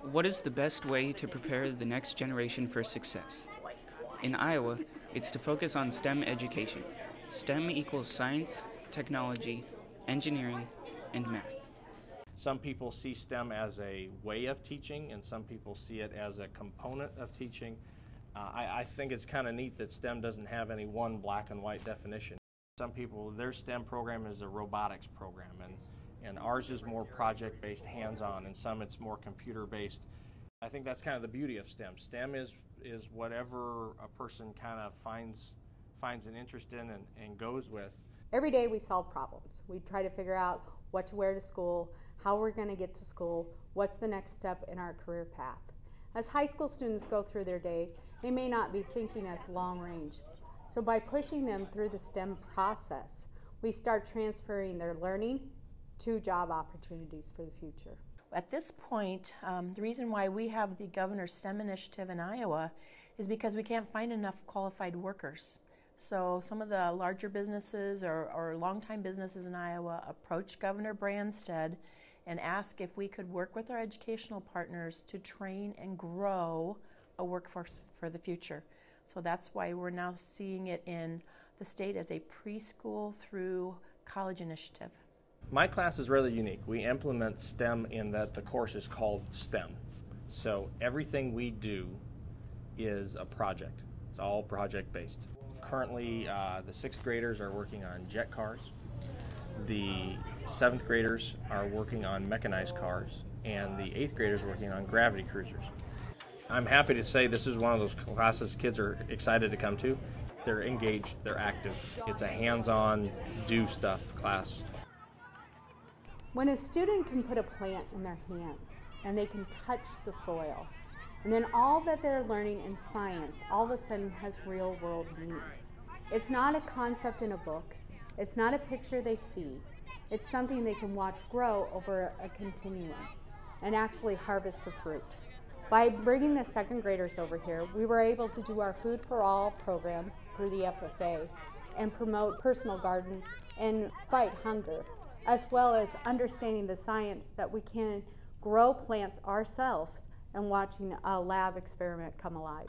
What is the best way to prepare the next generation for success? In Iowa, it's to focus on STEM education. STEM equals science, technology, engineering, and math. Some people see STEM as a way of teaching, and some people see it as a component of teaching. I think it's kind of neat that STEM doesn't have any one black and white definition. Some people, their STEM program is a robotics program, and ours is more project-based, hands-on, and some it's more computer-based. I think that's kind of the beauty of STEM. STEM is whatever a person kind of finds an interest in and goes with. Every day we solve problems. We try to figure out what to wear to school, how we're going to get to school, what's the next step in our career path. As high school students go through their day, they may not be thinking as long range. So by pushing them through the STEM process, we start transferring their learning to job opportunities for the future. At this point, the reason why we have the Governor's STEM Initiative in Iowa is because we can't find enough qualified workers. So some of the larger businesses or longtime businesses in Iowa approached Governor Branstad and asked if we could work with our educational partners to train and grow a workforce for the future. So that's why we're now seeing it in the state as a preschool through college initiative. My class is rather unique. We implement STEM in that the course is called STEM. So everything we do is a project. It's all project-based. Currently, the 6th graders are working on jet cars. The 7th graders are working on mechanized cars, and the 8th graders are working on gravity cruisers. I'm happy to say this is one of those classes kids are excited to come to. They're engaged, they're active. It's a hands-on, do stuff class. When a student can put a plant in their hands and they can touch the soil, and then all that they're learning in science all of a sudden has real world meaning. It's not a concept in a book, it's not a picture they see, it's something they can watch grow over a continuum and actually harvest a fruit. By bringing the 2nd graders over here, we were able to do our Food for All program through the FFA and promote personal gardens and fight hunger, as well as understanding the science that we can grow plants ourselves and watching a lab experiment come alive.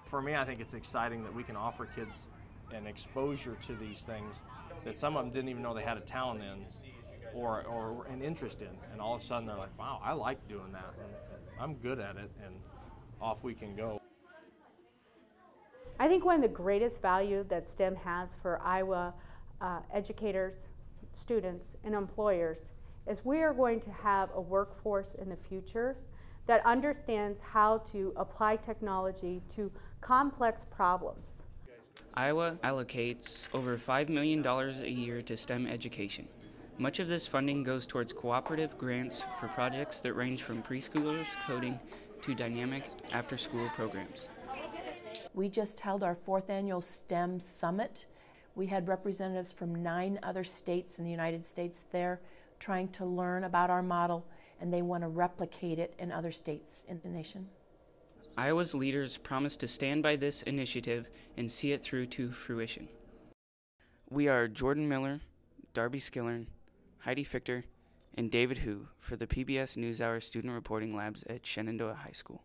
For me, I think it's exciting that we can offer kids an exposure to these things that some of them didn't even know they had a talent in or an interest in, and all of a sudden they're like, wow, I like doing that, and I'm good at it, and off we can go. I think one of the greatest value that STEM has for Iowa educators, students, and employers is we are going to have a workforce in the future that understands how to apply technology to complex problems. Iowa allocates over $5 million a year to STEM education. Much of this funding goes towards cooperative grants for projects that range from preschoolers coding to dynamic after-school programs. We just held our 4th annual STEM Summit. We had representatives from 9 other states in the United States there trying to learn about our model, and they want to replicate it in other states in the nation. Iowa's leaders promise to stand by this initiative and see it through to fruition. We are Jordan Miller, Darby Skillern, Heidi Fichter, and David Hu for the PBS NewsHour Student Reporting Labs at Shenandoah High School.